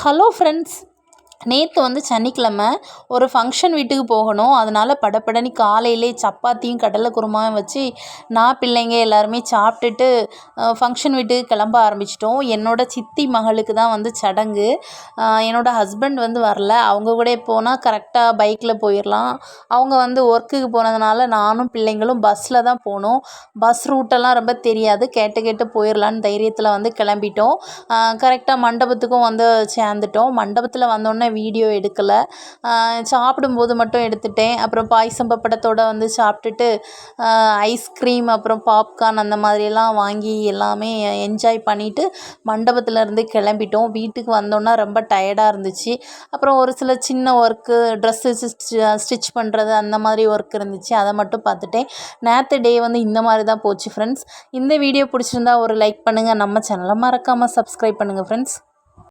Hello friends, நேற்று வந்து சனிக்கிழமை ஒரு ஃபங்க்ஷன் வீட்டுக்கு போகணும். அதனால் படபடன்னு காலையிலே சப்பாத்தியும் கடலை குருமாவும் வச்சு நான் பிள்ளைங்க எல்லாருமே சாப்பிட்டுட்டு ஃபங்க்ஷன் வீட்டுக்கு கிளம்ப ஆரம்பிச்சிட்டோம். என்னோடய சித்தி மகளுக்கு தான் வந்து சடங்கு. என்னோடய ஹஸ்பண்ட் வந்து வரல. அவங்க கூட போனால் கரெக்டாக பைக்கில் போயிடலாம். அவங்க வந்து ஒர்க்குக்கு போனதுனால நானும் பிள்ளைங்களும் பஸ்ஸில் தான் போனோம். பஸ் ரூட்டெல்லாம் ரொம்ப தெரியாது, கேட்டு போயிடலான்னு தைரியத்தில் வந்து கிளம்பிட்டோம். கரெக்டாக மண்டபத்துக்கும் வந்து சேர்ந்துட்டோம். மண்டபத்தில் வந்தோடனே வீடியோ எடுக்கலை, சாப்பிடும்போது மட்டும் எடுத்துட்டேன். அப்புறம் பாயசம் பப்படத்தோடு வந்து சாப்பிட்டுட்டு ஐஸ்கிரீம் அப்புறம் பாப்கார்ன் அந்த மாதிரியெல்லாம் வாங்கி எல்லாமே என்ஜாய் பண்ணிவிட்டு மண்டபத்துலேருந்து கிளம்பிட்டோம். வீட்டுக்கு வந்தோன்னா ரொம்ப டயர்டாக இருந்துச்சு. அப்புறம் ஒரு சில சின்ன ஒர்க்கு, ட்ரெஸ்ஸு ஸ்டிச் பண்ணுறது அந்த மாதிரி ஒர்க் இருந்துச்சு, அதை மட்டும் பார்த்துட்டேன். நேற்று டே வந்து இந்த மாதிரி தான் போச்சு ஃப்ரெண்ட்ஸ். இந்த வீடியோ பிடிச்சிருந்தா ஒரு லைக் பண்ணுங்கள், நம்ம சேனலை மறக்காமல் சப்ஸ்கிரைப் பண்ணுங்கள் ஃப்ரெண்ட்ஸ்.